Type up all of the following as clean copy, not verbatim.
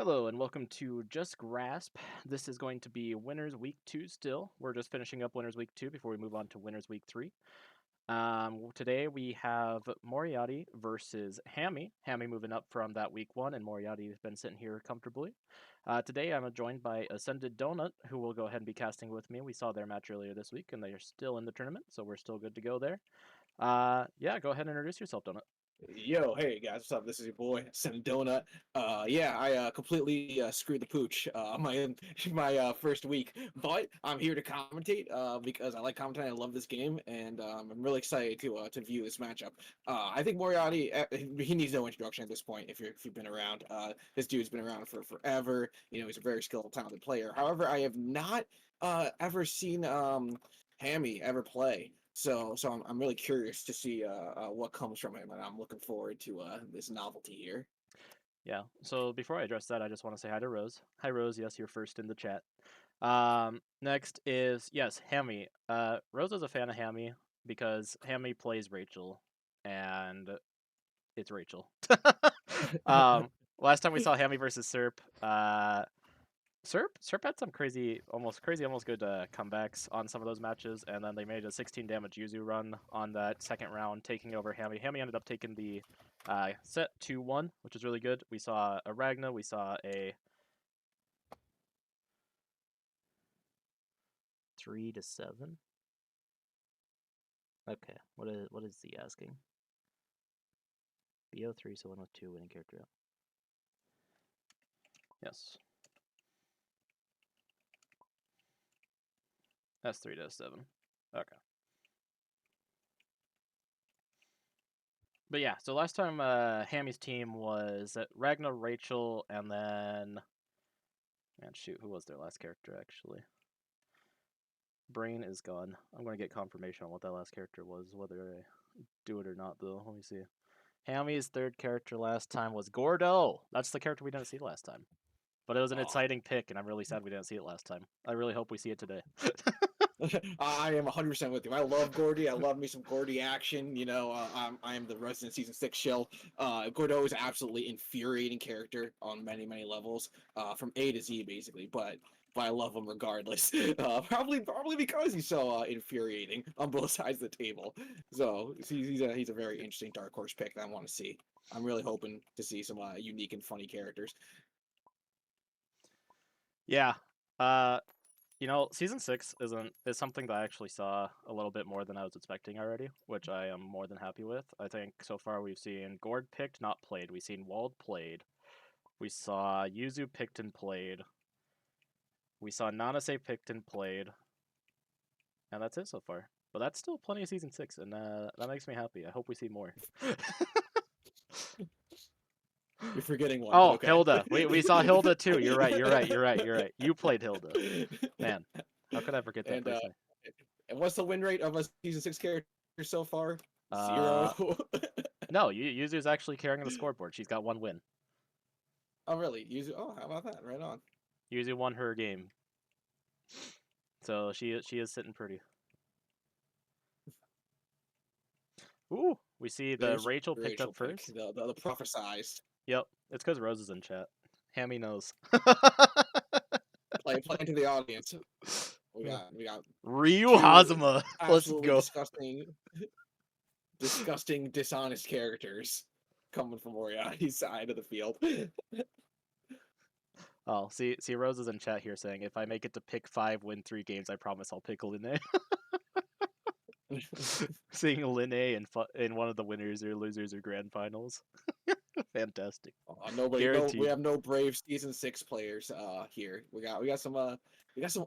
Hello and welcome to Just Grasp. This is going to be Winners Week 2 still. We're just finishing up Winners Week 2 before we move on to Winners Week 3. Today we have Moriatti versus Hammy. Hammy moving up from that Week 1 and Moriatti has been sitting here comfortably. Today I'm joined by Ascended Donut, who will go ahead and be casting with me. We saw their match earlier this week and they are still in the tournament, so we're still good to go there. Yeah, go ahead and introduce yourself, Donut. Yo, hey guys, what's up? This is your boy, Sen Donut. Yeah, I completely screwed the pooch my first week, but I'm here to commentate because I like commentating. I love this game, and I'm really excited to view this matchup. I think Moriarty he needs no introduction at this point. If you've been around, this dude's been around for forever. You know, he's a very skilled, talented player. However, I have not ever seen Hammy ever play. So I'm really curious to see what comes from him, and I'm looking forward to this novelty here. Yeah, so before I address that, I just want to say hi to Rose. Hi, Rose. Yes, you're first in the chat. Next is, yes, Hammy. Rose is a fan of Hammy because Hammy plays Rachel, and it's Rachel. Last time we saw Hammy versus Serp, Serp had some crazy, almost good comebacks on some of those matches, and then they made a 16 damage Yuzu run on that second round, taking over Hammy. Hammy ended up taking the set 2-1, which is really good. We saw a Ragna, we saw a 3-7. Okay, what is he asking? BO3, so 1 with 2 winning character out. Yes. That's 3-7. Okay. But yeah, so last time Hammy's team was Ragnar, Rachel, and then... Man, shoot, who was their last character, actually? Brain is gone. I'm going to get confirmation on what that last character was, whether I do it or not, though. Let me see. Hammy's third character last time was Gordo. That's the character we didn't see last time. But it was an Oh, exciting pick, and I'm really sad we didn't see it last time. I really hope we see it today. I am 100% with you. I love Gordy. I love me some Gordy action. You know, I am the resident season 6 shill. Gordo is absolutely infuriating character on many levels, from A to Z basically. But I love him regardless. Probably because he's so infuriating on both sides of the table. So he's a very interesting dark horse pick that I want to see. I'm really hoping to see some unique and funny characters. Yeah. Season 6 is something that I actually saw a little bit more than I was expecting already, which I am more than happy with. I think so far we've seen Gord picked, not played. We've seen Wald played. We saw Yuzu picked and played. We saw Nanase picked and played. And that's it so far. But that's still plenty of Season 6, and that makes me happy. I hope we see more. You're forgetting one, but Oh, okay. Hilda. We saw Hilda too. You're right. You played Hilda. Man, how could I forget that and person? and what's the win rate of a season 6 character so far? Uh, 0. no, Yuzu's actually carrying the scoreboard. She's got 1 win. Oh, really? Oh, how about that? Right on. Yuzu won her game, so she is sitting pretty. Ooh, we see the There's Rachel picked up Rachel pick, first. the prophesized. Yep, it's because Rose is in chat. Hammy knows. Play to the audience. We got Ryu two Hazama. Let's absolutely go. disgusting, dishonest characters coming from Moriarty's side of the field. Oh, see, Rose is in chat here saying, if I make it to pick 5, win 3 games, I promise I'll pick Linne. Seeing Linne in one of the winners or losers or grand finals. Fantastic. We Guaranteed. have no brave season 6 players here. We got some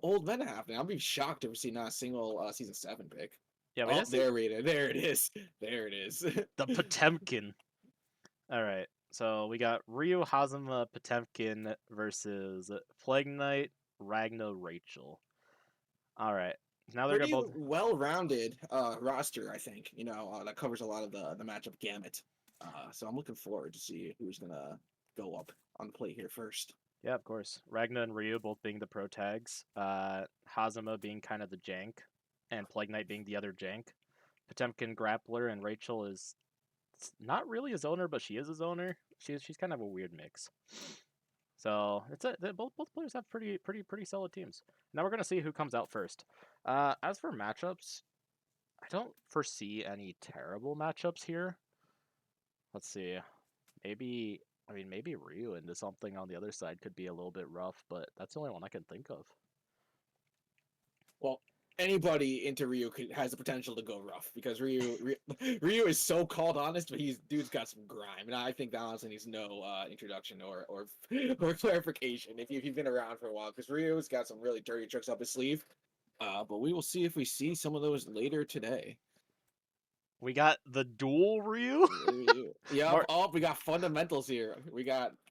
old men happening. I'll be shocked if we see not a single season 7 pick. Yeah, we Oh, didn't see there it is. There it is. the Potemkin. Alright, so we got Ryu Hazama Potemkin versus Plague Knight Ragna Rachel. Alright, now they're gonna Pretty both... well-rounded roster, I think. You know, that covers a lot of the matchup gamut. So I'm looking forward to see who's gonna go up on the plate here first. Yeah, of course. Ragna and Ryu both being the pro tags. Hazama being kind of the jank, and Plague Knight being the other jank. Potemkin grappler, and Rachel is not really a zoner, but she is a zoner. She's kind of a weird mix. So both players have pretty solid teams. Now we're gonna see who comes out first. As for matchups, I don't foresee any terrible matchups here. Let's see. Maybe maybe Ryu into something on the other side could be a little bit rough, but that's the only one I can think of. Well, anybody into Ryu has the potential to go rough because Ryu is so called honest, but dude's got some grime, and I think that honestly needs no introduction or or clarification if you've been around for a while because Ryu's got some really dirty tricks up his sleeve. But we will see if we see some of those later today. We got the dual Ryu. Yep. Mar- Oh, we got fundamentals here.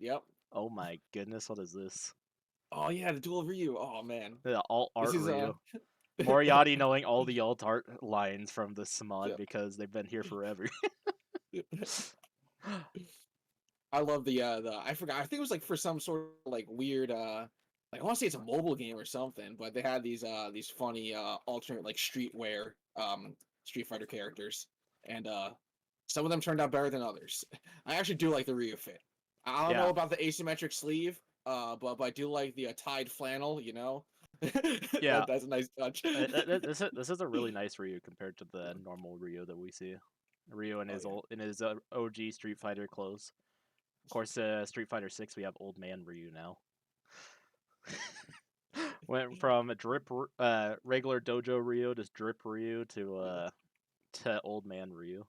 Yep. oh my goodness, what is this? Oh yeah, the dual Ryu. Oh man, The alt this art is Ryu. Moriatti knowing all the alt art lines from this mod because they've been here forever. I love the I forgot. I think it was like for some sort of like weird like I want to say it's a mobile game or something, but they had these funny alternate like streetwear Street Fighter characters, and some of them turned out better than others. I actually do like the Ryu fit. I don't know Yeah. about the asymmetric sleeve, but I do like the tied flannel. You know, Yeah. that's a nice touch. This is a really nice Ryu compared to the normal Ryu that we see. Ryu in Oh his yeah. OG Street Fighter clothes. Of course, Street Fighter 6 we have old man Ryu now. Went from regular dojo Ryu to drip Ryu to old man Ryu.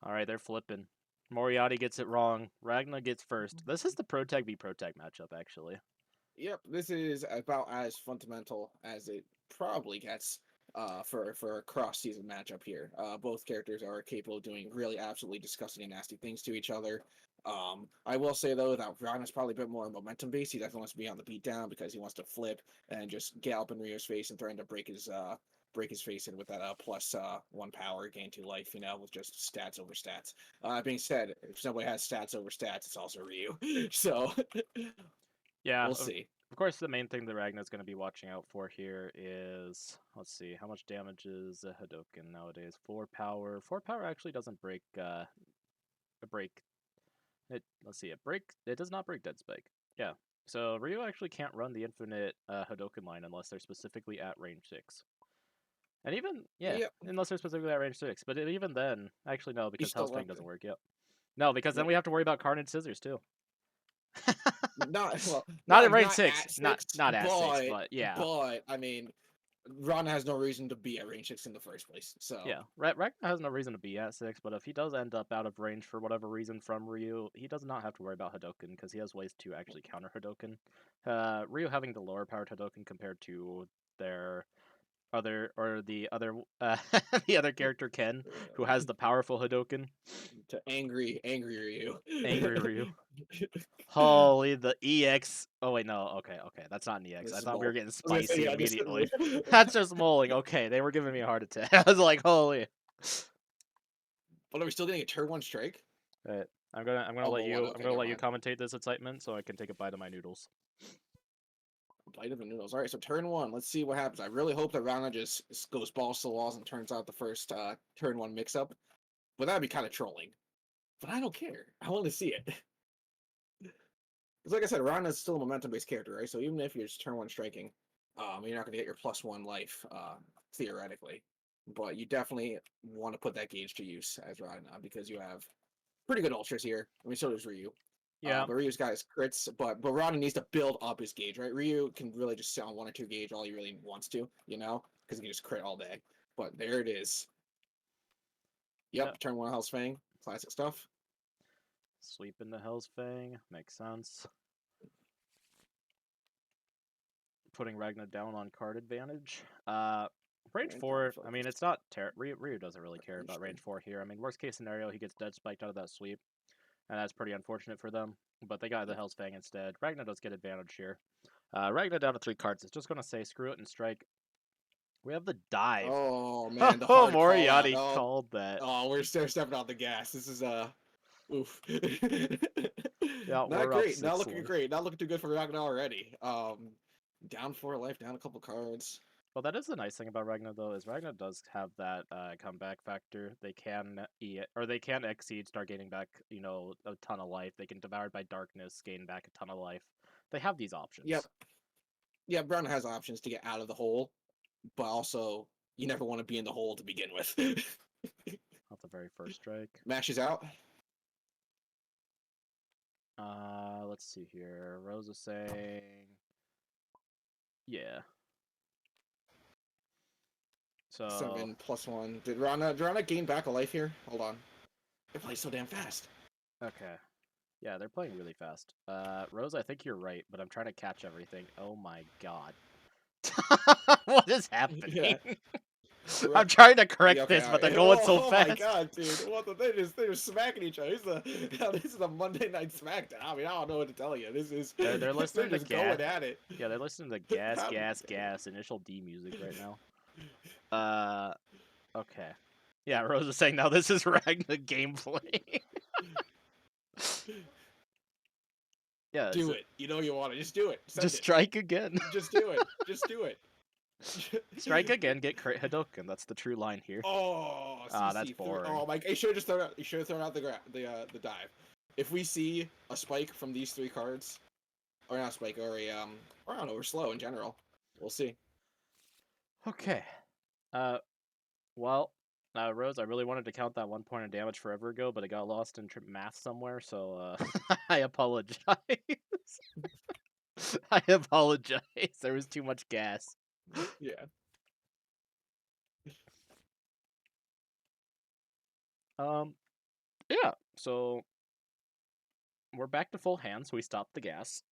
All right, they're flipping. Moriatti gets it wrong. Ragna gets first. This is the Protag v Protag matchup, actually. Yep, this is about as fundamental as it probably gets for a cross season matchup here. Both characters are capable of doing really absolutely disgusting and nasty things to each other. I will say though that Ragna's probably a bit more momentum based. He definitely wants to be on the beat down because he wants to flip and just gallop in Rio's face and threaten to break his face in with that plus 1 power gain to life, you know, with just stats over stats. Being said, if somebody has stats over stats, it's also Ryu. So Yeah, we'll see. of course, the main thing that Ragna's going to be watching out for here is, let's see, how much damage is a Hadoken nowadays? 4 power. 4 power actually doesn't break. Let's see, it does not break Dead Spike. Yeah. So Ryu actually can't run the infinite Hadoken line unless they're specifically at range 6. And even, yeah, Yep. unless they're specifically at range 6. But even then, actually, no, You because still Hell's Fang left doesn't it. work. Yep. No, because then Yep. we have to worry about Carnage Scissors, too. Not well, Not at range not 6. at Not 6, not at 6, but yeah. but I mean, Ron has no reason to be at range 6 in the first place. So Yeah, Ragnar has no reason to be at 6, but if he does end up out of range for whatever reason from Ryu, he does not have to worry about Hadoken because he has ways to actually counter Hadoken. Ryu having the lower powered Hadoken compared to their the other the other character Ken, who has the powerful Hadoken. to angry Ryu. Angry Ryu. Holy, the EX. Oh wait, no. Okay, that's not an EX. This I is thought we were Mole. getting I was gonna say spicy yeah, this immediately. is That's just moling. Okay, they were giving me a heart attack. I was like, holy. But are we still getting a turn 1 strike? Right. I'm gonna Oh, let but one. you I'm Okay, gonna never let you mind. commentate this excitement so I can take a bite of my noodles. Bite of the noodles. All right, so turn 1. Let's see what happens. I really hope that Rana just goes balls to the walls and turns out the first turn 1 mix up. But that'd be kind of trolling. But I don't care. I want to see it. Because like I said, Rana is still a momentum-based character, right? So even if you're just turn 1 striking, you're not going to get your plus 1 life, theoretically. But you definitely want to put that gauge to use as Rana because you have pretty good ultras here. I mean, so does Ryu. Yeah. But Ryu's got his crits, but Rana needs to build up his gauge, right? Ryu can really just sit on 1 or 2 gauge all he really wants to, you know? Because he can just crit all day. But there it is. Yep. Yep, turn 1 Hell's Fang. Classic stuff. Sweep into Hell's Fang. Makes sense. Putting Ragnar down on card advantage. Range 4, I mean, it's not Ryu doesn't really care about range 4 here. I mean, worst case scenario, he gets dead spiked out of that sweep. And that's pretty unfortunate for them. But they got the Hell's Fang instead. Ragnar does get advantage here. Ragnar down to 3 cards. It's just going to say screw it and strike. We have the dive. Oh Oh, man, the hard call out. Moriarty called that. Oh, we're stepping on the gas. This is oof. Yeah, Not we're up great. Not looking 6-1. great. Not looking too good for Ragnar already. Down 4 life, down a couple cards. Well, that is the nice thing about Ragna, though, is Ragna does have that comeback factor. They can or they can exceed, start gaining back, a ton of life. They can devoured by darkness, gain back a ton of life. They have these Yep. options. Yeah, Brown has options to get out of the hole, but also you never want to be in the hole to begin with. Not the very first strike. Mashes out. Let's see here. Rose is saying, yeah. So 7+1. Did Rana gain back a life here? Hold on. They play so damn fast. okay. Yeah, they're playing really fast. Rose, I think you're right, but I'm trying to catch everything. Oh my god. What is happening? Yeah. I'm trying to Yeah, correct okay, this, all but they're right. going so Oh my fast. god, dude! What the? They're smacking each other. This is a Monday Night SmackDown. I mean, I don't know what to tell you. This is They're they're listening to just gas. going at it. Yeah, they're listening to gas, How- gas, gas. Initial D music right now. Okay. Yeah, Rose is saying now this is Ragna gameplay. Yeah, Do it. You know you want to. Just do it. Send just it. strike again. Just do it. Just do it. Strike again, get crit Hadoken. That's the true line here. Oh, Ah, that's CC boring. Oh my! You should have just thrown out. You should have thrown out the dive. If we see a spike from these three cards, or not a spike, or or I don't know, we're slow in general. We'll see. Okay. Well, Rose, I really wanted to count that 1 point of damage forever ago, but it got lost in math somewhere, so I apologize. I apologize. There was too much gas. Yeah. Yeah. So we're back to full hands. We stopped the gas,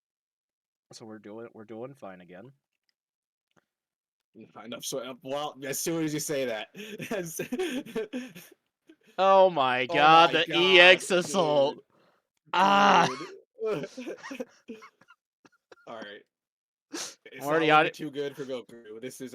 so we're doing fine again. Enough. So, well, as soon as you say that, Oh my oh god, my the god, EX assault. dude, Ah, dude. All right, it's not Moriarty. looking too good for Goku. This is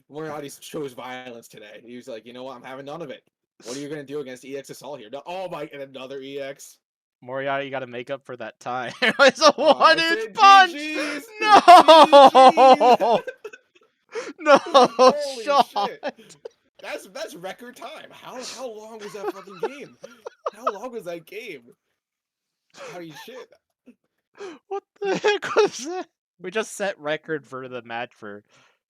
Moriarty chose violence today. He was like, you know what, I'm having none of it. What are you gonna do against EX assault here? No, oh my, and another EX. Moriarty, you got to make up for that time. It's a I one-inch said punch. GG's, GG's. No, no Holy shot. shit. That's record time. How long was that fucking game? How long was that game? Holy shit. What the heck was that? We just set record for the match for.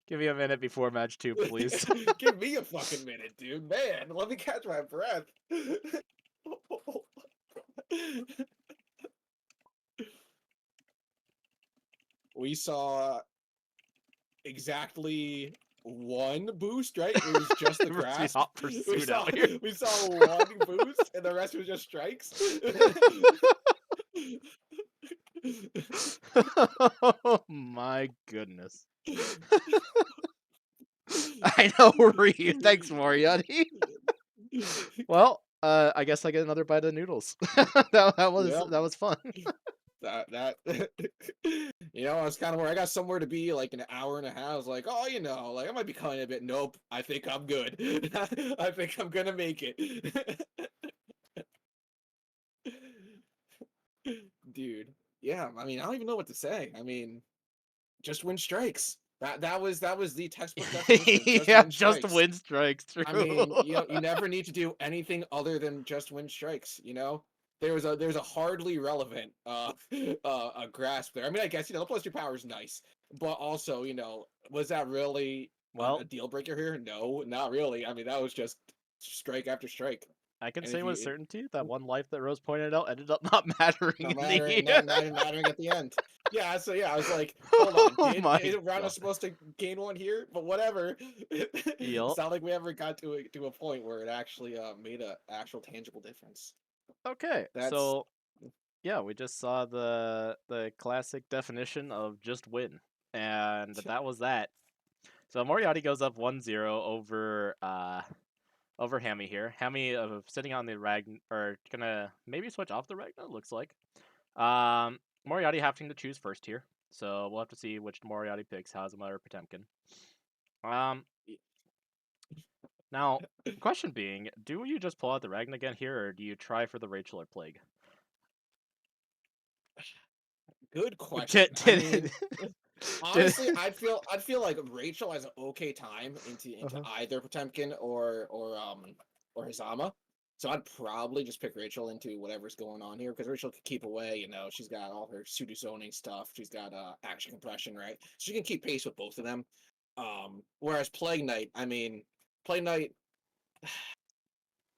Give me a minute before match 2, please. Give me a fucking minute, dude. Man, let me catch my breath. We saw exactly one boost, right? It was just the Must grasp. hot pursuit out here. We saw one boost, and the rest was just strikes. Oh my goodness. I know where you. Thanks, Moriarty. Well, I guess I get another bite of noodles. that was Yep. that was fun. That I was kind of where I got somewhere to be like an hour and a half. I was like, oh, like I might be calling it a bit. Nope, I think I'm good. I think I'm gonna make it. Dude, yeah, I mean, I don't even know what to say. I mean, just win strikes. That was the textbook definition of just Yeah, win just strikes. win strikes. True. I mean, you never need to do anything other than just win strikes. There's a hardly relevant a grasp there. I mean, I guess the plus 2 power is nice, but also was that really a Well, deal breaker here? No, not really. I mean, that was just strike after strike. I can And say if with you certainty that one life that Rose pointed out ended up not mattering not in the mattering, end. not even mattering at the end. Yeah, so yeah, I was like, hold on, Oh my is Rana god. supposed to gain one here? But whatever. Yep. It's not like we ever got to a point where it actually made a actual tangible difference. Okay, That's so yeah, we just saw the classic definition of just win, and that was that. So Moriarty goes up 1-0 over Hammy here. Hammy sitting on the Ragn or gonna maybe switch off the Ragna, looks like. Moriarty having to choose first here. So we'll have to see which Moriarty picks, Hazama or Potemkin. Now, question being, do you just pull out the Ragna again here, or do you try for the Rachel or Plague? good question. I mean, Did- Honestly, I'd feel like Rachel has an okay time into Uh-huh. either Potemkin or Hazama. So I'd probably just pick Rachel into whatever's going on here because Rachel can keep away. She's got all her pseudo zoning stuff. She's got action compression, right? So she can keep pace with both of them. Whereas Plague Knight, I mean, Plague Knight,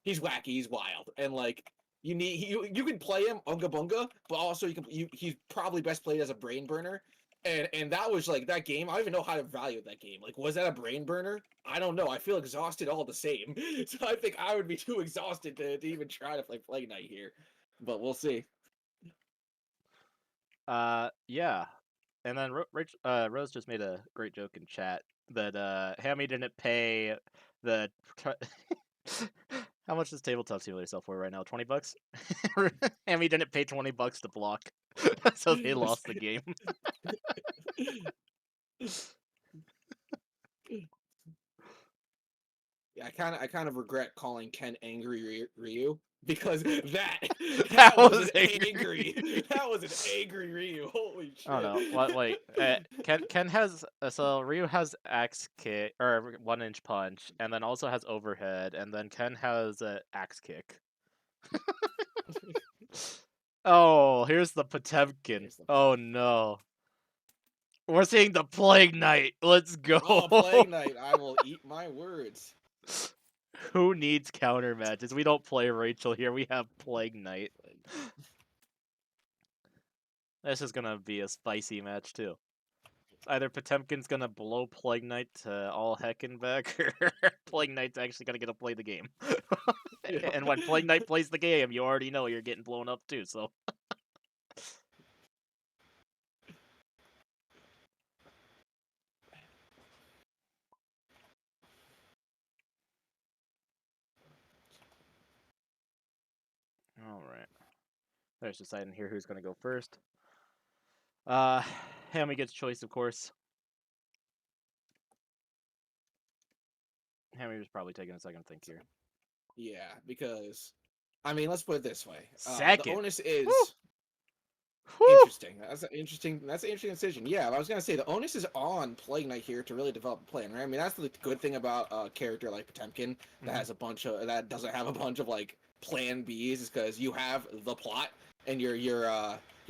he's wacky, he's wild, and like you can play him unga bunga, but also he's probably best played as a brain burner. And that was like that game. I don't even know how to value that game. Like, was that a brain burner? I don't know. I feel exhausted all the same. So I think I would be too exhausted to even try to play Plague Knight here. But we'll see. Yeah. And then Rose just made a great joke in chat that Hammy didn't pay the. How much does Tabletop Simulator sell for right now? $20? Hammy didn't pay $20 to block, so they lost the game. Yeah, I kind of regret calling Ken Angry Ryu because that That that was an was angry. angry that was an angry Ryu. Holy I don't know. shit. What? Wait. Ken has so Ryu has axe kick or 1 inch punch, and then also has overhead, and then Ken has axe kick. Oh, here's the Potemkin. Here's the Oh no. We're seeing the Plague Knight. Let's go. Oh, Plague Knight, I will eat my words. Who needs counter matches? We don't play Rachel here. We have Plague Knight. This is gonna be a spicy match too. Either Potemkin's gonna blow Plague Knight to all heck and back, or Plague Knight's actually gonna get to play the game. Yeah. And when Plague Knight plays the game, you already know you're getting blown up too. So. All right. There's deciding here who's gonna go first. Hammy gets choice, of course. Hammy was probably taking a second to think here. Yeah, because I mean, let's put it this way. The Second. onus is Woo! Whew! interesting. That's an interesting decision. Yeah, I was gonna say the onus is on Plague Knight here to really develop a plan, right? I mean, that's the good thing about a character like Potemkin that Mhm. has that doesn't have a bunch of like plan Bs, is because you have the plot and your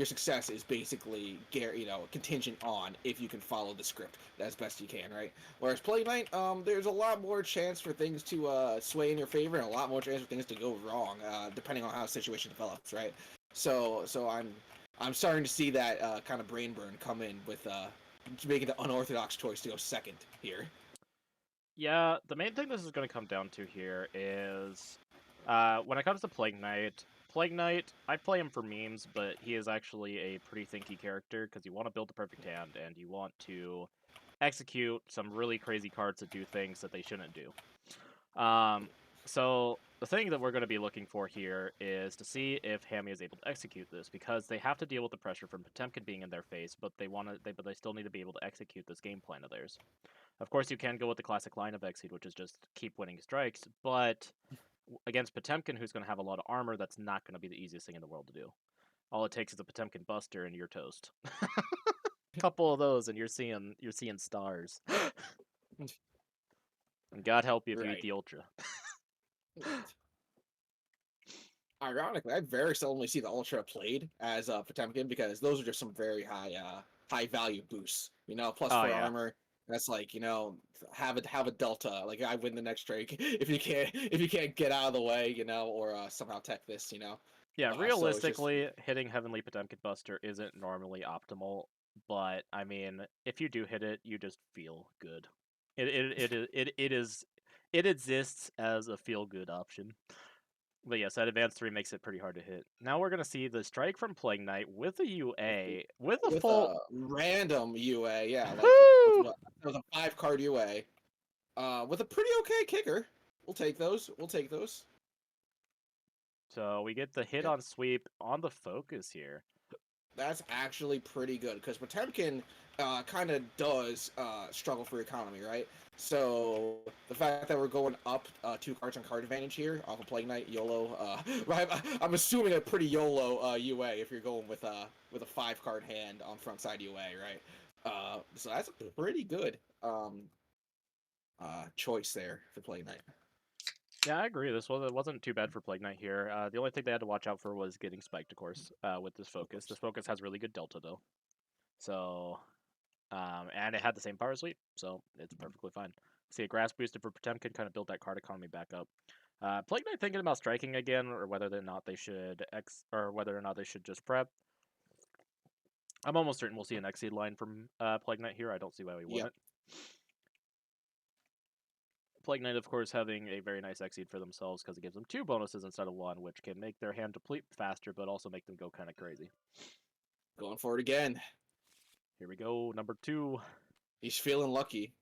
success is basically contingent on if you can follow the script as best you can, right? Whereas Plague Knight, there's a lot more chance for things to sway in your favor and a lot more chance for things to go wrong, depending on how the situation develops, right? So I'm starting to see that kind of brain burn come in with making the unorthodox choice to go second here. Yeah, the main thing this is going to come down to here is when it comes to Plague Knight, I play him for memes, but he is actually a pretty thinky character because you want to build the perfect hand and you want to execute some really crazy cards that do things that they shouldn't do. So the thing that we're going to be looking for here is to see if Hammy is able to execute this because they have to deal with the pressure from Potemkin being in their face, but they still need to be able to execute this game plan of theirs. Of course, you can go with the classic line of Exceed, which is just keep winning strikes, but against Potemkin, who's going to have a lot of armor, that's not going to be the easiest thing in the world to do. All it takes is a Potemkin Buster, and you're toast. Couple of those, and you're seeing stars. And God help you if you eat Right. the Ultra. Ironically, I very seldomly see the Ultra played as Potemkin because those are just some very high value boosts. Plus Oh four yeah, armor. That's like have a delta. Like I win the next Drake if you can't get out of the way, or somehow tech this. yeah. So it's just Realistically, hitting Heavenly Potemkin Buster isn't normally optimal, but I mean, if you do hit it, you just feel good. It exists as a feel good option. But yes, that advanced 3 makes it pretty hard to hit. Now we're gonna see the strike from Plague Knight with a UA, with a with full. a random UA, yeah, like with Woo! what with a 5 card UA, with a pretty okay kicker. We'll take those. We'll take those. So we get the hit Yeah, on sweep on the focus here. that's actually pretty good because Potemkin kind of does struggle for economy, right? So the fact that we're going up 2 cards on card advantage here off of Plague Knight YOLO, right? I'm assuming a pretty YOLO UA if you're going with a 5 card hand on front side UA, right? So that's a pretty good choice there for Plague Knight. Yeah, I agree. It wasn't too bad for Plague Knight here. The only thing they had to watch out for was getting spiked, of course, with this Of focus. course. This focus has really good delta though, so and it had the same power sweep, so it's perfectly fine. See, a grass boosted for Potemkin kind of built that card economy back up. Plague Knight thinking about striking again, or whether or not they should just prep. I'm almost certain we'll see an Exceed line from Plague Knight here. I don't see why we Yep. wouldn't. Plague Knight, of course, having a very nice Exceed for themselves because it gives them 2 bonuses instead of 1, which can make their hand deplete faster, but also make them go kind of crazy. Going for it again. Here we go, number 2. He's feeling lucky.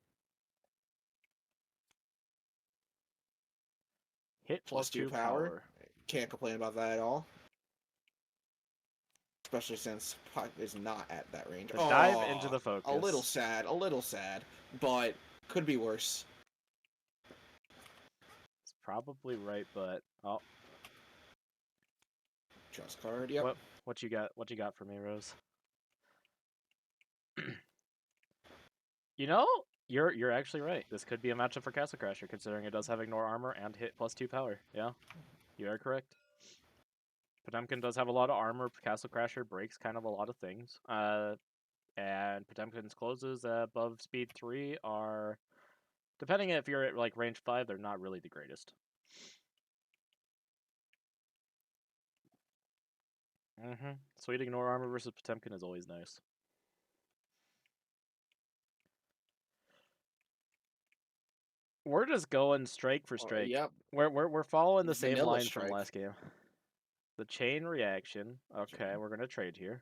Hit Plus 2 2 power. power. Can't complain about that at all. Especially since Puck is not at that range. The dive into the focus. A little sad, but could be worse. It's probably right, but oh. Trust card, yep. What you got? What you got for me, Rose? You know, you're actually right. This could be a matchup for Castle Crasher, considering it does have ignore armor and hit plus 2 power. Yeah, you are correct. Potemkin does have a lot of armor. Castle Crasher breaks kind of a lot of things. And Potemkin's closes above speed 3 are, depending if you're at like range 5, they're not really the greatest. Sweet ignore armor versus Potemkin is always nice. We're just going strike for strike. Yep. We're following the same Vanilla line strike. from last game. The chain reaction. Okay, we're gonna trade here.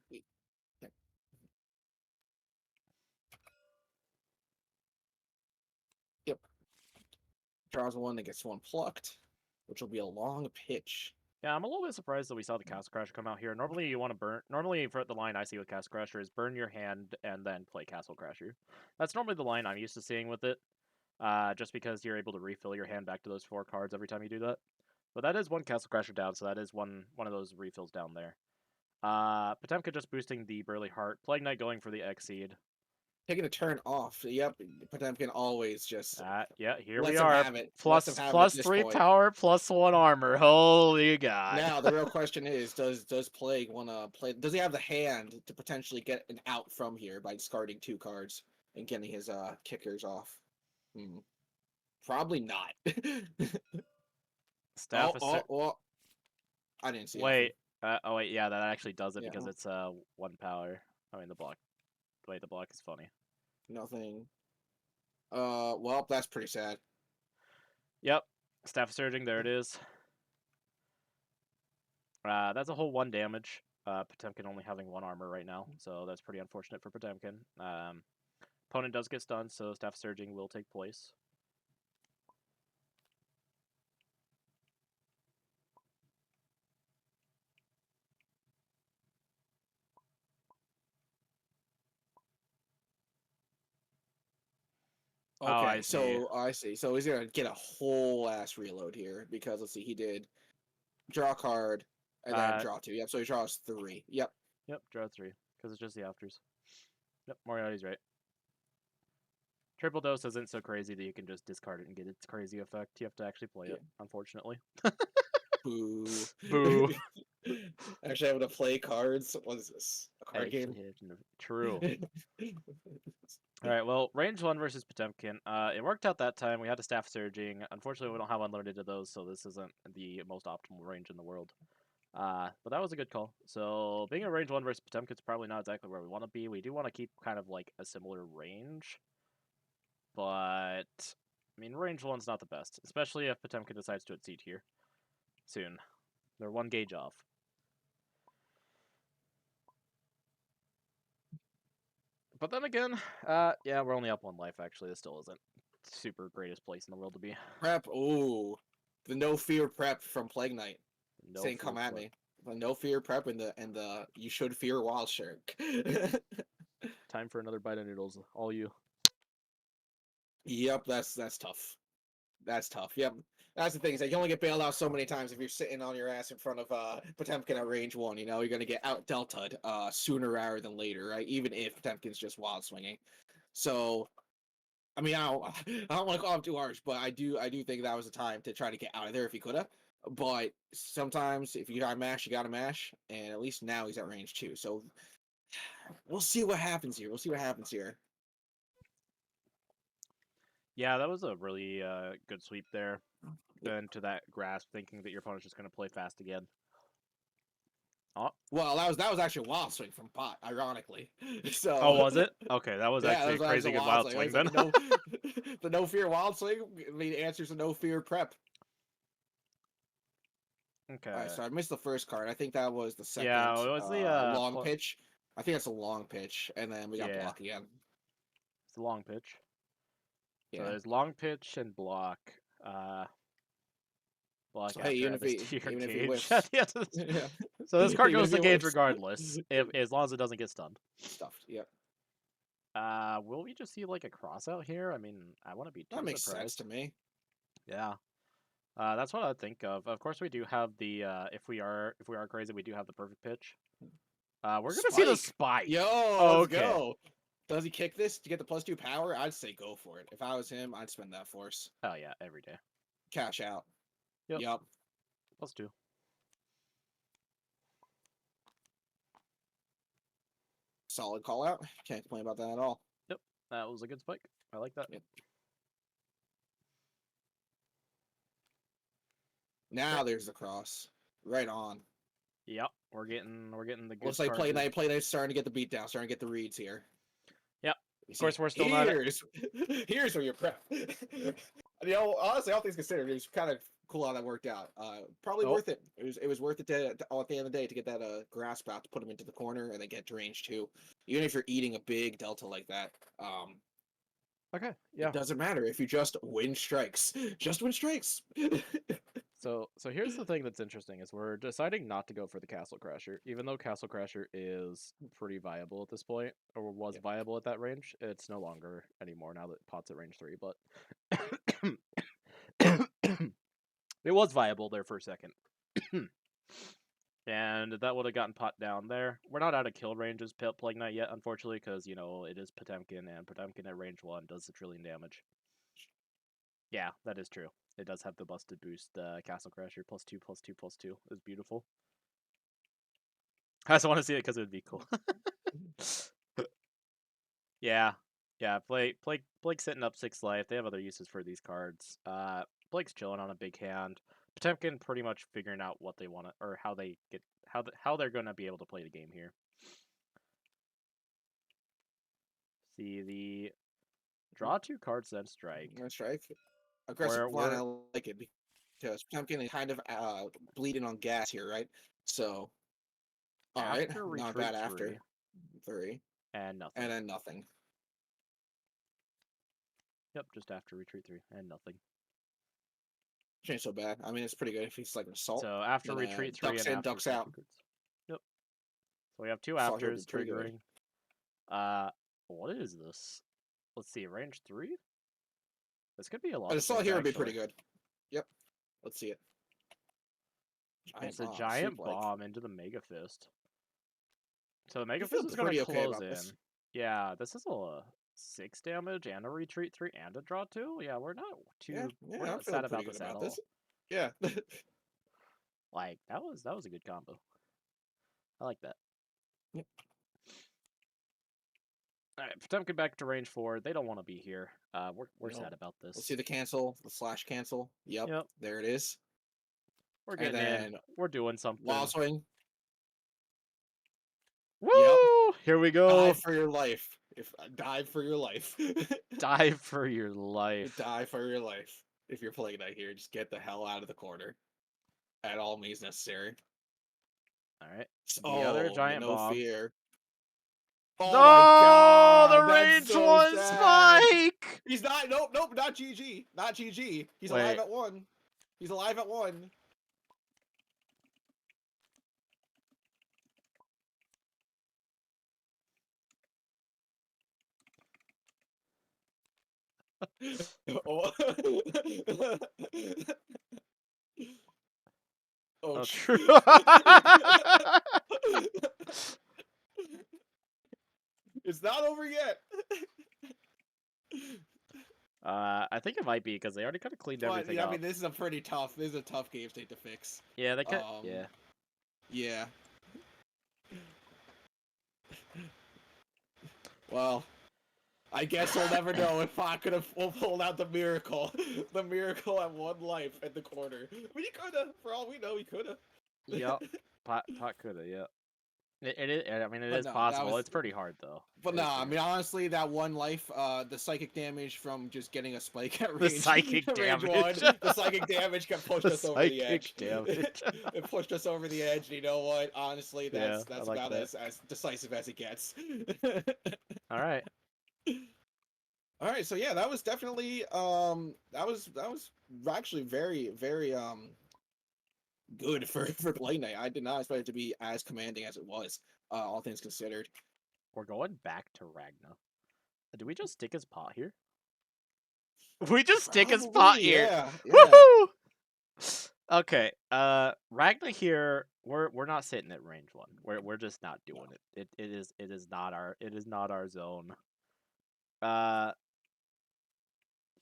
Yep. Draws one that gets one plucked, which will be a long pitch. Yeah, I'm a little bit surprised that we saw the Castle Crasher come out here. Normally, you want to burn. Normally, for the line I see with Castle Crasher is burn your hand and then play Castle Crasher. That's normally the line I'm used to seeing with it. Just because you're able to refill your hand back to those 4 cards every time you do that. But that is one Castle Crasher down, so that is one of those refills down there. Potemkin just boosting the Burly Heart. Plague Knight going for the Exceed. Taking a turn off. Yep. Potemkin always just. Yeah, here we lets him are. have it. Plus Lets him have it plus at this 3 point. power, plus 1 armor. Holy God. Now the real question is, does Plague want to play? Does he have the hand to potentially get an out from here by discarding 2 cards and getting his kickers off? Probably not. Staff oh! I didn't see. Wait. Oh wait, yeah, that actually does it Yeah. because it's 1 power. I mean the block. Wait, the block is funny. Nothing. Well, that's pretty sad. Yep. Staff surging, there it is. That's a whole 1 damage. Potemkin only having 1 armor right now, so that's pretty unfortunate for Potemkin. Opponent does get stunned, so staff surging will take place. Okay, I see. so I see. So he's gonna get a whole ass reload here because let's see, he did draw a card and then draw 2. Yep, so he draws 3. Yep. Yep, draw 3 because it's just the afters. Yep, Moriatti's right. Triple dose isn't so crazy that you can just discard it and get its crazy effect. You have to actually play it, unfortunately. Boo. Boo. Actually having to play cards. What is this? A card game? True. Alright, well, range 1 versus Potemkin. It worked out that time. We had a staff surging. Unfortunately, we don't have unlimited of those, so this isn't the most optimal range in the world. But that was a good call. So being a range 1 versus Potemkin is probably not exactly where we want to be. We do want to keep kind of like a similar range. But, I mean, range 1's not the best, especially if Potemkin decides to exceed here soon. They're 1 gauge off. But then again, yeah, we're only up 1 life, actually. This still isn't super greatest place in the world to be. Prep, ooh. The no fear prep from Plague Knight. No saying come at me. The no fear prep and the you should fear Wild Shark. Time for another bite of noodles. All you. Yep, that's tough. That's tough. Yep. That's the thing, is that you only get bailed out so many times if you're sitting on your ass in front of Potemkin at range 1, you know, you're gonna get out delta'd sooner rather than later, right? Even if Potemkin's just wild swinging. So I mean, I don't want to call him too harsh, but I do think that was the time to try to get out of there if he could have. But sometimes if you gotta mash, you gotta mash, and at least now he's at range 2. So we'll see what happens here. We'll see what happens here. Yeah, that was a really good sweep there. Into that grasp, thinking that your opponent's just going to play fast again. Oh. Well, that was actually a wild swing from pot, ironically. Oh, So was it? Okay, that was yeah, actually a that was crazy a good wild wild swing. swing It's then. like no, the no fear wild swing. I mean, answers a no fear prep. Okay. All right, so I missed the first card. I think that was the Yeah, second it was the long pitch. I think that's a long pitch, and then we got yeah, block again. it's a long pitch. So Yeah. there's long pitch and block. Block So hey, after adds to your even if he gauge whiffs, at the end of this. yeah, So this card even goes if he to gauge whiffs, regardless, if as long as it doesn't get stunned. stuffed. Yep, Will we just see like a cross out here? I mean, I want to be too that makes sense surprised. to me. Yeah. That's what I think of. Of course, we do have the if we are crazy, we do have the perfect pitch. We're gonna see the Spike. spike. Yo, Oh, let's okay. go. Does he kick this to get the +2 power? I'd say go for it. If I was him, I'd spend that force. Oh yeah, every day. Cash out. Yep. Yep. +2. Solid call out. Can't complain about that at all. Yep. That was a good spike. I like that. Yep. Now Okay. there's the cross. Right on. Yep. We're getting the good Looks like cards. play night's starting to get the beat down, starting to get the reads here. Yep. You Of see, course, we're still not. here's where you're prep. You know, honestly, all things considered, it was kind of cool how that worked out. Probably Oh. worth it. It was worth it to at the end of the day to get that grasp out to put him into the corner and then get to range 2. Even if you're eating a big delta like that, Okay. Yeah. it doesn't matter if you just win strikes. Just win strikes. So here's the thing that's interesting is we're deciding not to go for the Castle Crasher, even though Castle Crasher is pretty viable at this point, or was Yep. viable at that range. It's no longer anymore now that Pot's at range 3, but it was viable there for a second. And that would have gotten Pot down there. We're not out of kill range as Plague Knight yet, unfortunately, because, you know, it is Potemkin, and Potemkin at range 1 does a trillion damage. Yeah, that is true. It does have the busted boost. Castle Crasher +2, +2, +2 is beautiful. I just want to see it because it would be cool. Yeah, yeah. Blake's setting up 6 life. They have other uses for these cards. Blake's chilling on a big hand. Potemkin pretty much figuring out what they want to, or how they get how they're gonna be able to play the game here. See the draw 2 cards then strike. Strike. Aggressive Where line, I like it because Pumpkin is kind of bleeding on gas here, right? So, all right, after not retreat bad after 3 3, and nothing. and then nothing. Yep, just after retreat 3 and nothing. Which ain't so bad. I mean, it's pretty good if he's like an assault. So after Then, retreat 3 ducks and in, after ducks out. Yep. So we have 2 Assault here would afters be pretty good. triggering. What is this? Let's see, range 3? This could be a lot An of assault things, here would be actually. pretty good. Yep. Let's see it. It's a Bomb, giant sweep, like, bomb into the Mega Fist. So the Mega I feel Fist is going pretty to okay close about in. this. Yeah, this is a 6 damage and a retreat 3 and a draw 2. Yeah, we're not Yeah, we're I'm not feeling sad about pretty good this at about all. this. Yeah. Like that was a good combo. I like that. Yep. All right, Potemkin back to range 4. They don't want to be here. We're No. sad about this. Let's see the cancel, the slash cancel. Yep. Yep. There it is. We're And getting in. then We're doing something. wild swing. Woo! Yep. Here we go. Dive for your life. If dive for your life. Dive for your life. Die for your life. If you're playing that here, just get the hell out of the corner. At all means necessary. All right. The Oh, other giant no bomb. fear. Oh No, my god, the that's range so 1 sad. spike. He's not. Nope, nope, not GG. Not GG. He's alive Wait. at 1. He's alive at 1. Oh, oh, Oh, true. it's not over yet. I think it might be because they already kind of cleaned But everything yeah, I up. mean, this is a tough game state to fix. Yeah, they could. Um, Yeah. yeah. Well, I guess we'll never know if I could have pulled out the miracle, the miracle at one life at the corner. I mean, he could have. For all we know, he could have. Yep. Pot coulda. Yeah. It is. I mean, it But is no, that possible. was. It's pretty hard though. But It no, is I pretty mean hard. honestly, that one life, the psychic damage from just getting a spike at The range, psychic range one, damage. the psychic damage kept pushed The us over the psychic edge. damage. It pushed us over the edge. And you know what? Honestly, Yeah, I that's like about that. as decisive as it gets. All right. All right, so yeah, that was definitely that was actually very good for Blade Knight. I did not expect it to be as commanding as it was, all things considered. We're going back to Ragna. Do we just stick his pot here? We just stick his pot Probably, here. yeah, yeah. Woohoo! Okay. Ragna here. We're not sitting at range one. We're just not doing No. it. It is not our zone.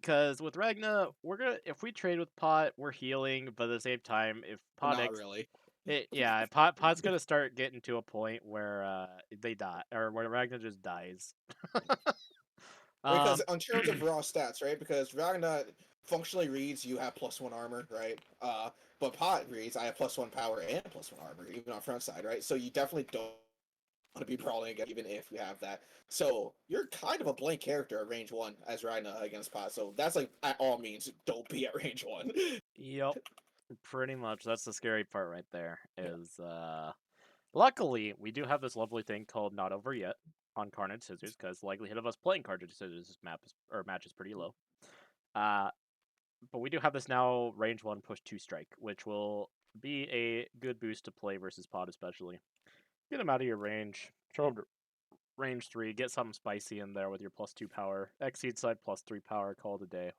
Because with Ragna, we're gonna if we trade with Pot, we're healing, but at the same time, if But Pot not X, really. Pot's gonna start getting to a point where they die or where Ragna just dies. Because Um, in terms of raw stats, right? Because Ragnar functionally reads you have +1 armor, right? But Pot reads I have +1 power and +1 armor, even on front side, right? So you definitely don't want to be brawling again, even if you have that. So you're kind of a blank character at range one as Ragnar against Pot. So that's like at all means don't be at range one. yep, pretty much. That's the scary part right there. Is luckily we do have this lovely thing called Not Over Yet on Carnage Scissors because the likelihood of us playing Carnage Scissors match is pretty low. Uh, but we do have this now range one push two strike, which will be a good boost to play versus Pod especially. Get him out of your range. Show him to range three. Get something spicy in there with your +2 power. Exceed side +3 power. Call it a day.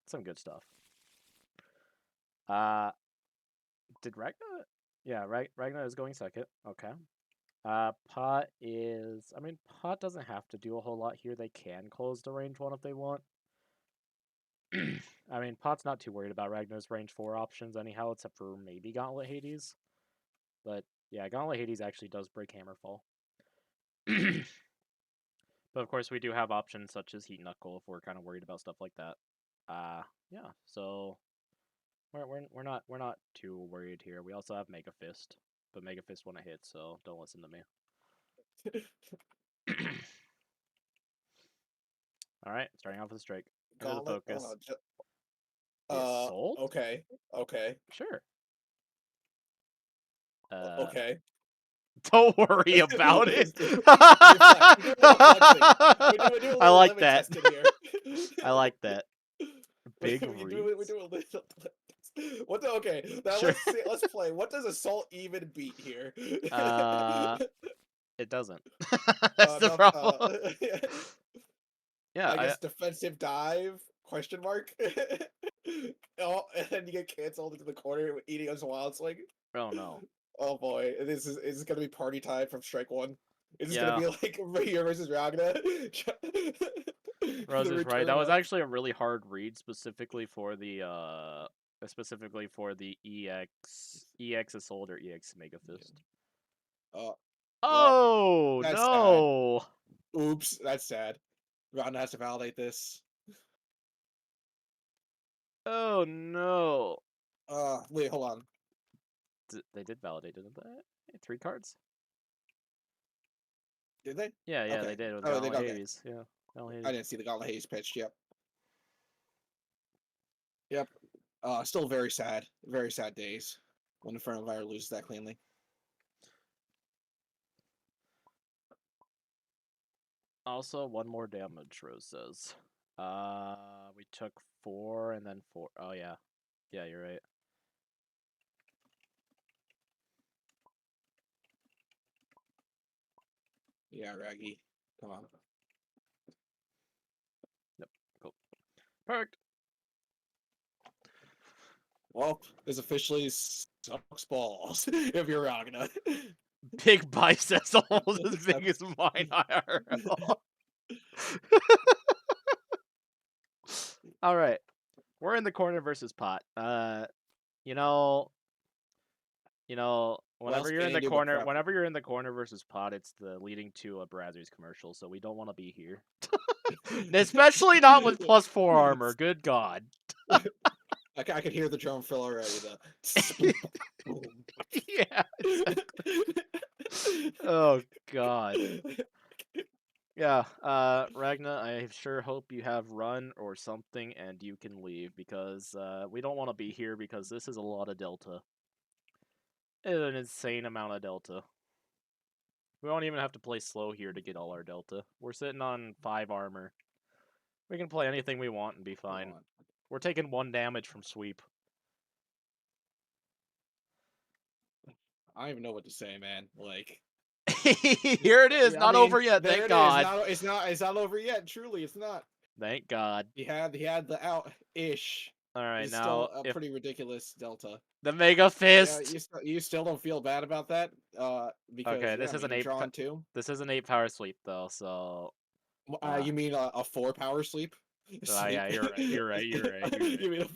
Some good stuff. Uh, did Ragna? Yeah, Ragna is going second. Okay. Pot is. I mean, Pot doesn't have to do a whole lot here. They can close the range one if they want. I mean, Pot's not too worried about Ragnar's range 4 options anyhow, except for maybe Gauntlet Hades. But yeah, Gauntlet Hades actually does break Hammerfall. But of course, we do have options such as Heat Knuckle if we're kind of worried about stuff like that. Yeah. So we're not too worried here. We also have Mega Fist, but Mega Fist when it hits, so don't listen to me. All right, starting off with a strike. Into the Gauntlet. focus. The Uh, Assault? okay, okay, Sure. Uh, okay. don't worry about it. Reflect. We do a little flexing. We do a I little like limit that. testing here. I like that. we, Big we reads? do a little. What the, okay, now Sure. let's play. What does assault even beat here? Uh, it doesn't. That's the No, problem. Yeah, I guess defensive dive question mark. Oh, and then you get canceled into the corner eating us wild swing. oh no. Oh boy, this is gonna be party time from strike one. Is this gonna Yeah, be like Rhea versus Ragna? Rose The is right. That return was of actually a really hard read specifically for the EX Assault or EX Mega Fist. uh well, Oh that's sad. no. Oops, that's sad. Ragna has to validate this. Oh no. Wait, hold on. They did validate, didn't they? 3 cards? Did they? Yeah, Okay. they did with Oh, Gauntlet okay. Hades. Yeah, Gauntlet I Hades. didn't see the Gauntlet Haze pitched. Yep. Yep. Still very sad. Very sad days when Inferno Fire loses that cleanly. Also, one more damage, Rose says. We took 4 and then 4. Oh, yeah. Yeah, you're right. Yeah, Raggy. Come on. Yep, cool. Perfect. Well, this officially sucks balls if you're Ragna. Big biceps, almost as big as mine IRL. All right, we're in the corner versus pot. You know, What else whenever you're can in you the do but corner, prep? whenever you're in the corner versus pot, it's the leading to a Brazzers commercial, so we don't want to be here. Especially not with +4 armor. Good God. I could hear the drum fill already. The Yeah. Oh God. Yeah. Ragna, I sure hope you have run or something and you can leave because we don't want to be here because this is a lot of delta. An insane amount of delta. We won't even have to play slow here to get all our delta. We're sitting on 5 armor. We can play anything we want and be fine. We're taking 1 damage from sweep. I don't even know what to say, man. Like, Here it is, I not mean, over yet, there thank it is. God. It's not over yet. Truly, it's not. Thank God. He had the out-ish. Alright, It's now, still a if pretty ridiculous delta. the Mega Yeah, Fist! you still don't feel bad about that, because Okay, yeah, this I is mean, an you're 8 drawing two. this is an 8 power sweep though, so You mean a 4-power sleep? yeah, Sleep. you're right. You mean a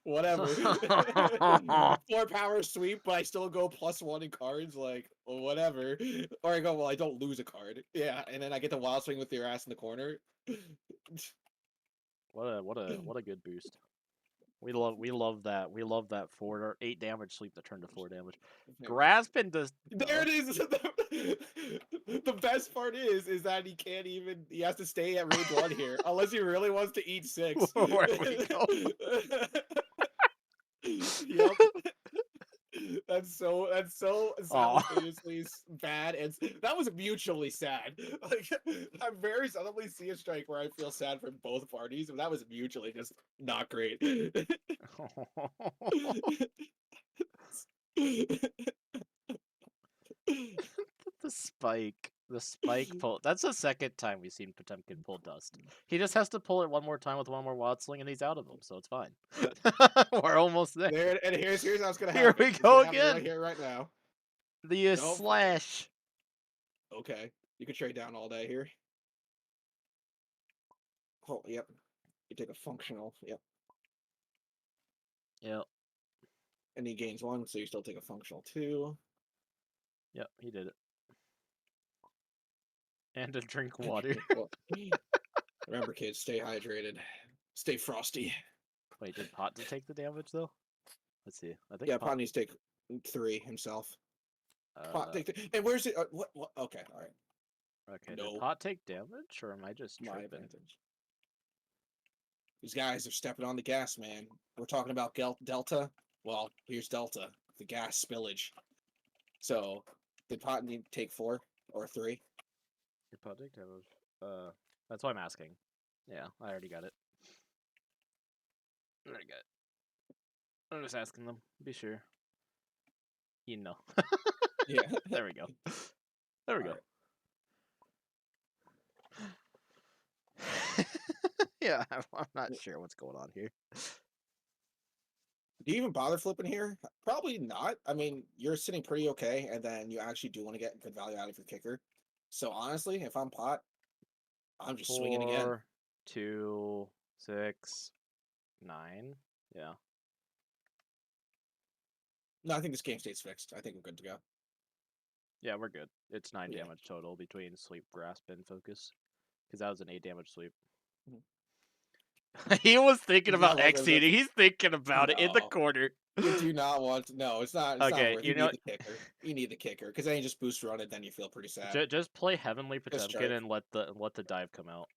whatever. right. 4-power sweep, but I still go +1 in cards, like, whatever. Or I go, well, I don't lose a card. Yeah, and then I get the wild swing with your ass in the corner. What a good boost. We love that. We love that 4 or 8 damage sleep that turned to 4 damage. Grasp and does There it is. The best part is that he can't even. He has to stay at range 1 here, unless he really wants to eat 6. Where we go. Yep. That's so Aw. simultaneously bad, and that was mutually sad. Like, I very seldomly see a strike where I feel sad for both parties, but that was mutually just not great. The spike. The spike pull. That's the second time we've seen Potemkin pull dust. He just has to pull it one more time with one more wild sling and he's out of them, so it's fine. We're almost there. There, and here's how it's gonna Here happen. we It's go gonna happen again. right here, right now. The Nope. slash. Okay, you can trade down all day here. Oh, yep. You take a functional, yep. Yep. And he gains 1, so you still take a functional 2. Yep, he did it. And to drink water. Well, remember, kids, stay hydrated. Stay frosty. Wait, did Pot to take the damage though? Let's see. I think Yeah, Pot needs to take 3 himself. Pot take 3. And where's it? What? Okay, all right. Okay, No. did Pot take damage, or am I just My tripping? advantage. These guys are stepping on the gas, man. We're talking about Delta. Well, here's Delta, the gas spillage. So, did Pot need to take 4 or 3? Did Pot take damage? That's why I'm asking. Yeah, I already got it. I already got it. I'm just asking them. Be sure. You know. Yeah. There we go. There we go. Right. Yeah, I'm not sure what's going on here. Do you even bother flipping here? Probably not. I mean, you're sitting pretty okay, and then you actually do want to get good value out of your kicker. So honestly, if I'm Pot, I'm just swinging again. 4, 2, 6, 9. Yeah. No, I think this game stays fixed. I think we're good to go. Yeah, we're good. It's 9 damage total between Sweep, Grasp, and Focus. Because that was an 8 damage sweep. He was thinking about exceeding. He's thinking about it in the corner. You do not want to. No, it's not. It's Okay, not worth. You need the kicker. You need the kicker because then you just boost run it. Then you feel pretty sad. Just play Heavenly Potemkin and let the dive come out.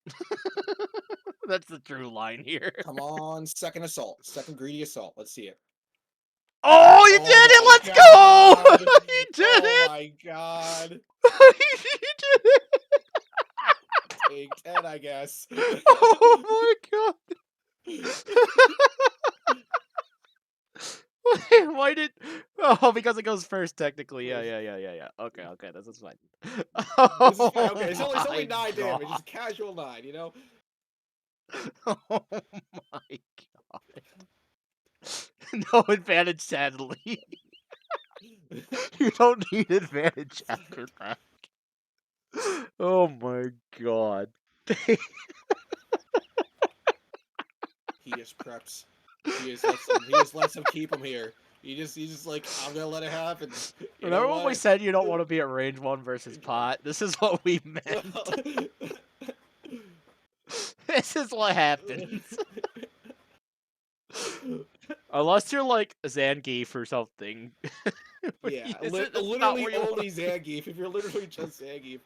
That's the true line here. Come on, second assault, second greedy assault. Let's see it. Oh, you did it! Let's go! He did it! Oh my god! He did it! Take 10, I guess. Oh my god! Why did? Oh, because it goes first, technically. Yeah. Okay, this is fine. This is fine. Okay, it's only 9 damage. It's a casual 9, you know. Oh my god. No advantage, sadly. You don't need advantage after that. Oh my god. He just preps. He just lets him keep him here. He's just like, I'm gonna let it happen. You know Remember when we what? said you don't want to be at range 1 versus pot? This is what we meant. This is what happens. Unless you're like Zangief or something. Yeah, It's not literally where you want only to be. Zangief. If you're literally just Zangief.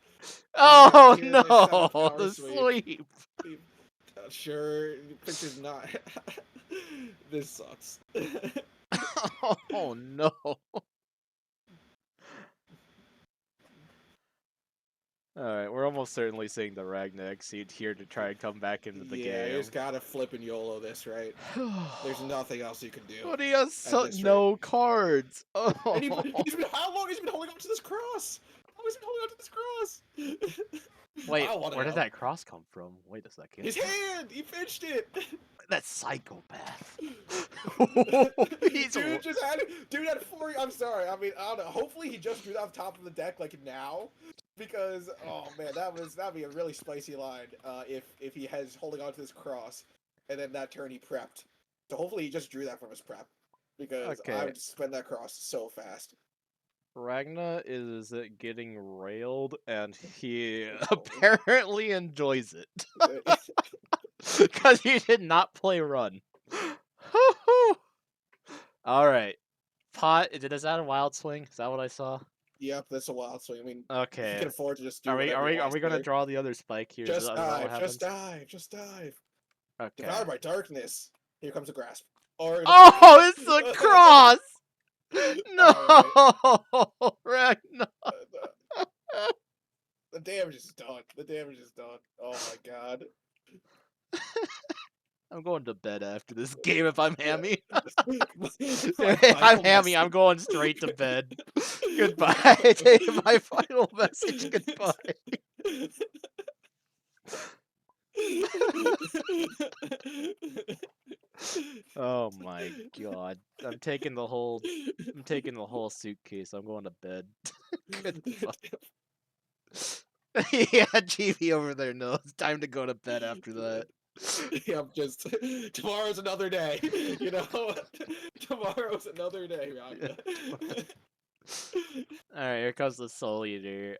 Alright, Oh here's a setup no, power the sweep. sweep. Sure, picture's not. This sucks. Oh no. Alright, we're almost certainly seeing the Ragnar exceed here to try and come back into the Yeah, you game. just gotta flip and YOLO this, right? There's nothing else you can do But he has at this rate. no cards. And Oh. how long has he been holding on to this cross? How long has he been holding on to this cross? Wait, I want to where did know. that cross come from? Wait a second. His hand! He pinched it! That psychopath. Dude had 40. I'm sorry. I mean, I don't know. Hopefully he just drew that off the top of the deck like now, because oh man, that'd be a really spicy line. If he has holding on to this cross, and then that turn he prepped. So hopefully he just drew that from his prep, because I Okay, would spend that cross so fast. Ragna is getting railed, and he Oh, apparently enjoys it. Because he did not play run. Alright. Pot, is that a wild swing? Is that what I saw? yep, that's a wild swing. I mean, he Okay. can afford to just do Are we whatever he wants gonna there. draw the other spike here? Is Just that what dive, just happens? dive, just dive. Okay. Devoured by darkness. Here comes a grasp. Or Oh, it's a cross! Alright. No! Ragnar! The damage is done. The damage is done. Oh my god. I'm going to bed after this game if I'm Yeah. hammy. My If I'm final hammy, I'm message. going straight to bed. Goodbye. Take my final message. Goodbye. Oh my god. I'm taking the whole suitcase. I'm going to bed. Goodbye. Yeah, GB over there knows. Time to go to bed after that. I'm just tomorrow's another day. You know, tomorrow's another day, Ragna. Alright, here comes the Soul Eater.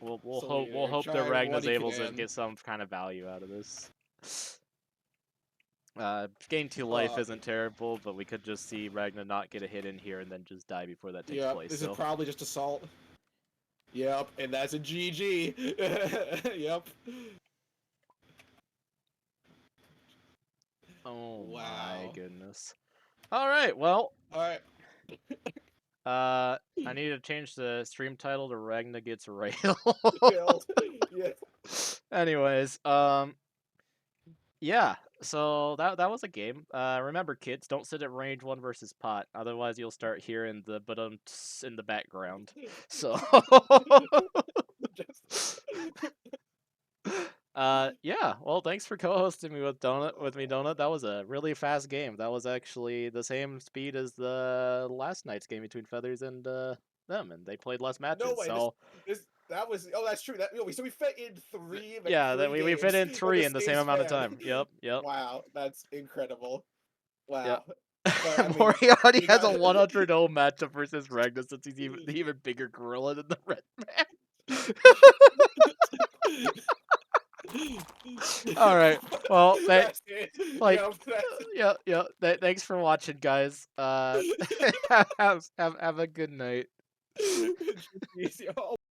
We'll So hope that trying what Ragnar's he able to can. get some kind of value out of this. Gain 2 life Uh, isn't terrible, but we could just see Ragnar not get a hit in here and then just die before that takes yeah, place. this is So probably just assault. Yep, and that's a GG. Yep. oh my Wow. goodness. Alright, well, All right. I need to change the stream title to Ragnar Gets Railed. Yeah. Anyways, yeah, so that was a game. Remember, kids, don't sit at range 1 versus pot, otherwise you'll start hearing the but in the background. So, Just... yeah. Well, thanks for co-hosting me with Donut. That was a really fast game. That was actually the same speed as the last night's game between Feathers and them, and they played less No matches. way. So That was. Oh, that's true. So we fit in three yeah, that three we fit games in in 3 the in the same same amount of span. time. Yep. Wow, that's incredible. Yep. Wow. But I mean, Moriarty we has a got. 100-0 matchup versus Ragnar since he's the even bigger gorilla than the red man. All right. Well, That's it. like Yep, that's yeah. Thanks for watching, guys. Have a good night. it. Jeez,